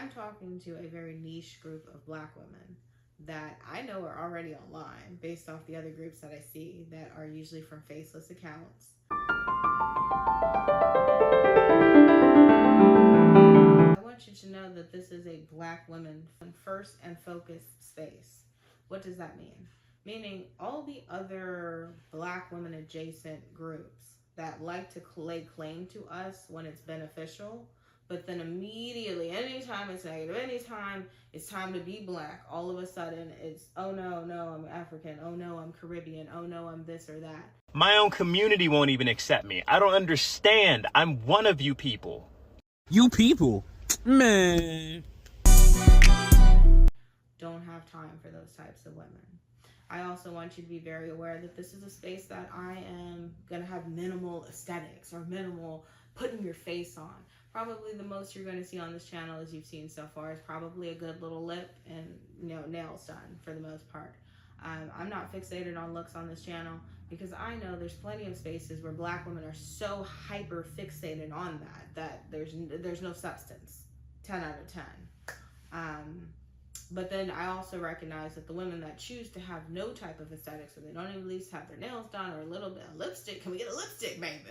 I'm talking to a very niche group of Black women that I know are already online based off the other groups that I see that are usually from faceless accounts. I want you to know that this is a Black women first and focused space. What does that mean? Meaning all the other Black women adjacent groups that like to lay claim to us when it's beneficial, but then immediately, anytime it's negative, anytime it's time to be Black, all of a sudden it's, oh no, I'm African, oh no, I'm Caribbean, oh no, I'm this or that. My own community won't even accept me. I don't understand. I'm one of you people. You people? Man. Don't have time for those types of women. I also want you to be very aware that this is a space that I am going to have minimal aesthetics or minimal putting your face on. Probably the most you're going to see on this channel, as you've seen so far, is probably a good little lip and nails done for the most part. I'm not fixated on looks on this channel because I know there's plenty of spaces where Black women are so hyper fixated on that there's no substance. 10 out of 10. But then I also recognize that the women that choose to have no type of aesthetics, or they don't even at least have their nails done or a little bit of lipstick, can we get a lipstick, baby?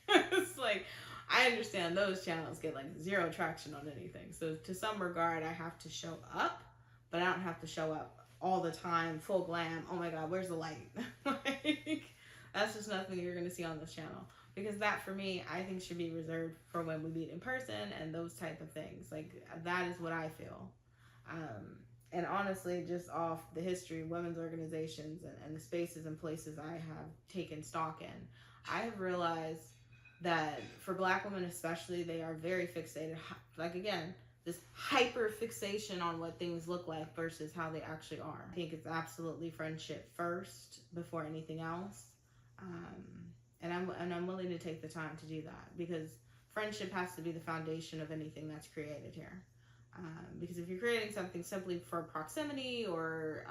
It's like, I understand those channels get like zero traction on anything. So to some regard, I have to show up, but I don't have to show up all the time, full glam. Oh my God, where's the light? Like, that's just nothing you're going to see on this channel. Because that, for me, I think should be reserved for when we meet in person and those type of things. Like, that is what I feel. And honestly, just off the history of women's organizations and the spaces and places I have taken stock in, I have realized that for Black women especially, they are very fixated. Like, again, this hyper fixation on what things look like versus how they actually are. I think it's absolutely friendship first before anything else. And I'm willing to take the time to do that, because friendship has to be the foundation of anything that's created here. Because if you're creating something simply for proximity or,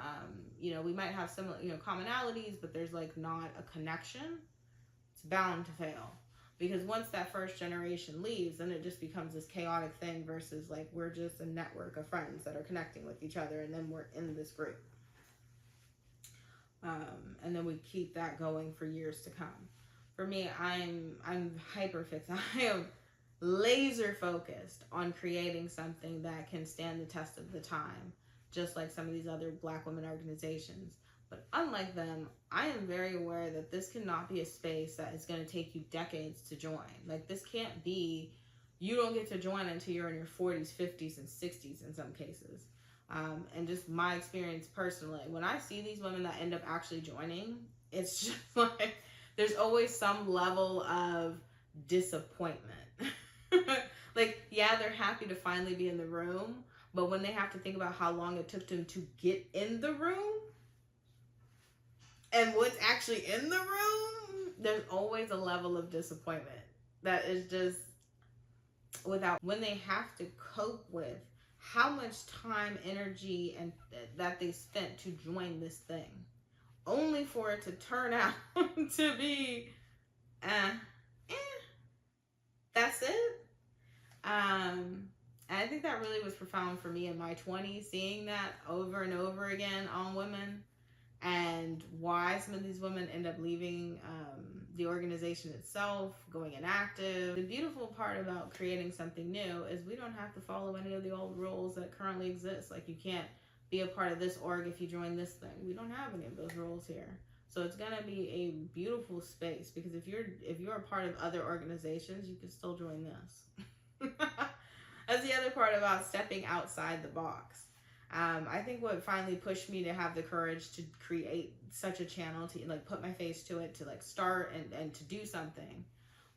we might have similar, commonalities, but there's like not a connection, it's bound to fail. Because once that first generation leaves, then it just becomes this chaotic thing versus like we're just a network of friends that are connecting with each other, and then we're in this group. And then we keep that going for years to come. For me, I'm hyper fixed. I am laser focused on creating something that can stand the test of the time, just like some of these other Black women organizations. But unlike them, I am very aware that this cannot be a space that is going to take you decades to join. Like, this can't be, you don't get to join until you're in your 40s, 50s, and 60s in some cases. And just my experience personally, when I see these women that end up actually joining, it's just like, there's always some level of disappointment. Like, yeah, they're happy to finally be in the room, but when they have to think about how long it took them to get in the room and what's actually in the room, there's always a level of disappointment that is just without, when they have to cope with how much time, energy, and that they spent to join this thing, only for it to turn out to be, that's it. And I think that really was profound for me in my 20s, seeing that over and over again on women, and why some of these women end up leaving the organization itself, going inactive. The beautiful part about creating something new is we don't have to follow any of the old rules that currently exist. Like, you can't be a part of this org if you join this thing. We don't have any of those rules here. So it's gonna be a beautiful space, because if you're a part of other organizations, you can still join this. That's the other part about stepping outside the box. I think what finally pushed me to have the courage to create such a channel, to like put my face to it, to like start and to do something,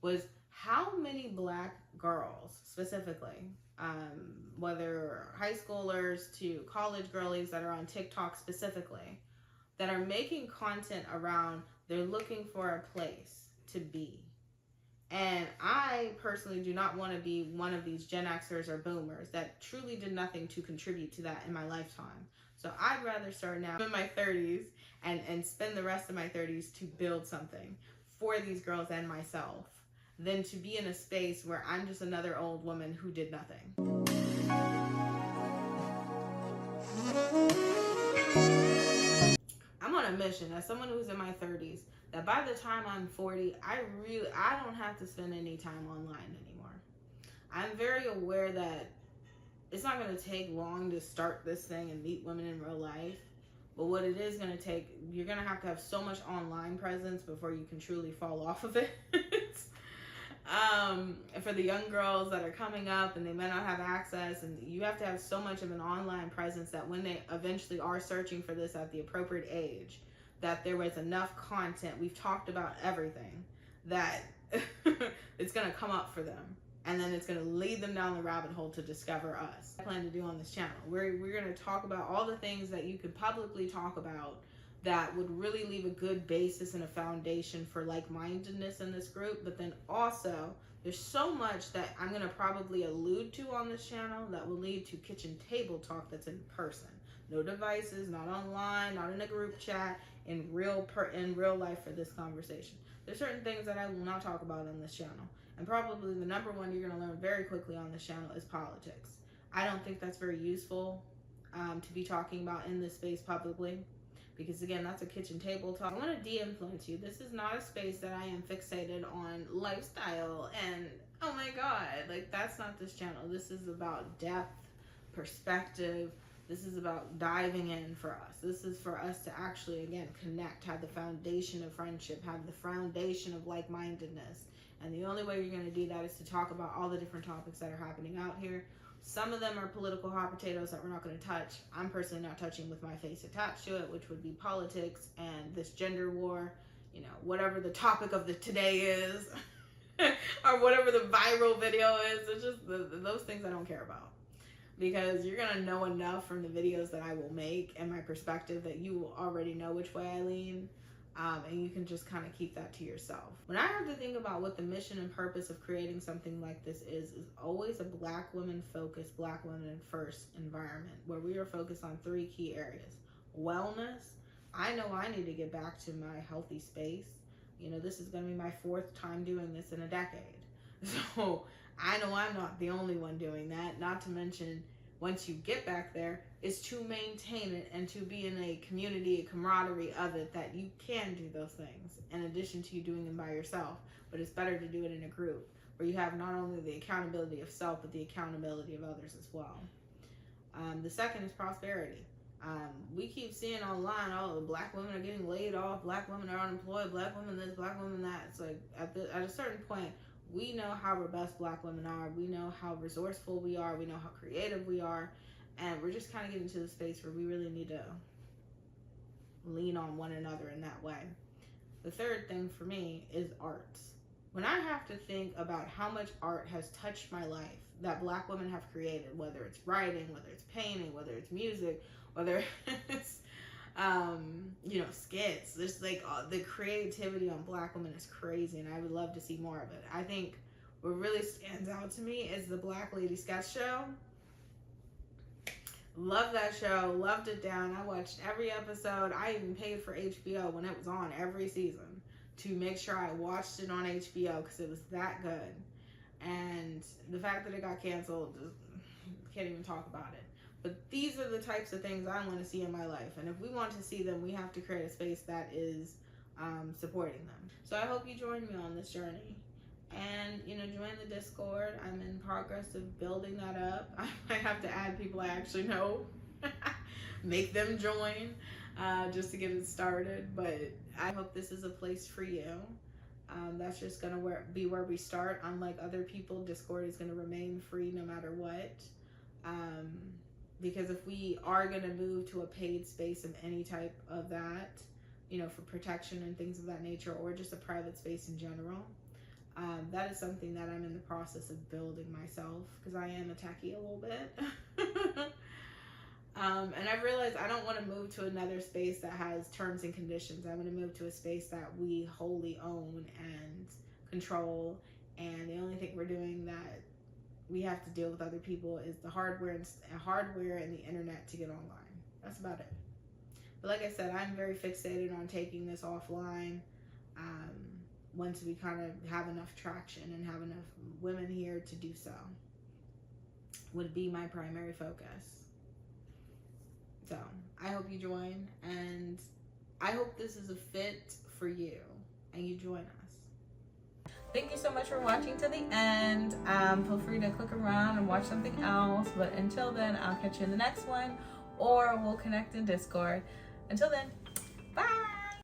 was how many Black girls specifically, whether high schoolers to college girlies that are on TikTok specifically, that are making content around they're looking for a place to be. And I personally do not want to be one of these Gen Xers or boomers that truly did nothing to contribute to that in my lifetime. So I'd rather start now in my 30s and spend the rest of my 30s to build something for these girls and myself, than to be in a space where I'm just another old woman who did nothing. a mission as someone who's in my 30s that by the time I'm 40, I don't have to spend any time online anymore. I'm very aware that it's not going to take long to start this thing and meet women in real life. But what it is going to take, you're going to have so much online presence before you can truly fall off of it. For the young girls that are coming up and they may not have access, and you have to have so much of an online presence that when they eventually are searching for this at the appropriate age, that there was enough content, we've talked about everything, that it's going to come up for them. And then it's going to lead them down the rabbit hole to discover us. I plan to do on this channel. We're going to talk about all the things that you could publicly talk about that would really leave a good basis and a foundation for like-mindedness in this group. But then also, there's so much that I'm going to probably allude to on this channel that will lead to kitchen table talk that's in person. No devices, not online, not in a group chat, in real life for this conversation. There's certain things that I will not talk about on this channel. And probably the number one you're going to learn very quickly on this channel is politics. I don't think that's very useful to be talking about in this space publicly. Because again, that's a kitchen table talk. I want to de-influence you. This is not a space that I am fixated on lifestyle and, oh my God, like that's not this channel. This is about depth, perspective. This is about diving in for us. This is for us to actually, again, connect, have the foundation of friendship, have the foundation of like-mindedness. And the only way you're going to do that is to talk about all the different topics that are happening out here. Some of them are political hot potatoes that we're not going to touch. I'm personally not touching with my face attached to it, which would be politics and this gender war, you know, whatever the topic of the today is, or whatever the viral video is. It's just those things I don't care about. Because you're going to know enough from the videos that I will make and my perspective that you will already know which way I lean. And you can just kind of keep that to yourself. When I have to think about what the mission and purpose of creating something like this is always a Black women focused, Black women first environment where we are focused on 3 key areas. Wellness. I know I need to get back to my healthy space. You know, this is going to be my 4th time doing this in a decade. So I know I'm not the only one doing that. Not to mention, once you get back there, is to maintain it and to be in a community, a camaraderie of it, that you can do those things in addition to you doing them by yourself. But it's better to do it in a group where you have not only the accountability of self, but the accountability of others as well. The second is prosperity. We keep seeing online, oh, Black women are getting laid off, Black women are unemployed, Black women this, Black women that. It's like at a certain point, we know how robust Black women are. We know how resourceful we are. We know how creative we are. And we're just kind of getting to the space where we really need to lean on one another in that way. The third thing for me is arts. When I have to think about how much art has touched my life that Black women have created, whether it's writing, whether it's painting, whether it's music, whether it's you know, skits. There's like the creativity on Black women is crazy, and I would love to see more of it. I think what really stands out to me is the Black Lady Sketch Show. Love that show, loved it down. I watched every episode. I even paid for HBO when it was on every season to make sure I watched it on HBO because it was that good. And the fact that it got canceled, can't even talk about it. But these are the types of things I want to see in my life. And if we want to see them, we have to create a space that is supporting them. So I hope you join me on this journey. And, you know, join the Discord. I'm in progress of building that up. I might have to add people I actually know. Make them join just to get it started. But I hope this is a place for you. That's just going to be where we start. Unlike other people, Discord is going to remain free no matter what. Because if we are going to move to a paid space of any type of that, you know, for protection and things of that nature, or just a private space in general, that is something that I'm in the process of building myself, because I am a techie a little bit. And I've realized I don't want to move to another space that has terms and conditions. I want to move to a space that we wholly own and control, and the only thing we're doing that we have to deal with other people is the hardware and the internet to get online. That's about it. But like I said, I'm very fixated on taking this offline once we kind of have enough traction and have enough women here to do so. Would be my primary focus. So I hope you join, and I I hope this is a fit for you and you join us. Thank you so much for watching to the end. Feel free to click around and watch something else. But until then, I'll catch you in the next one, or we'll connect in Discord. Until then, bye.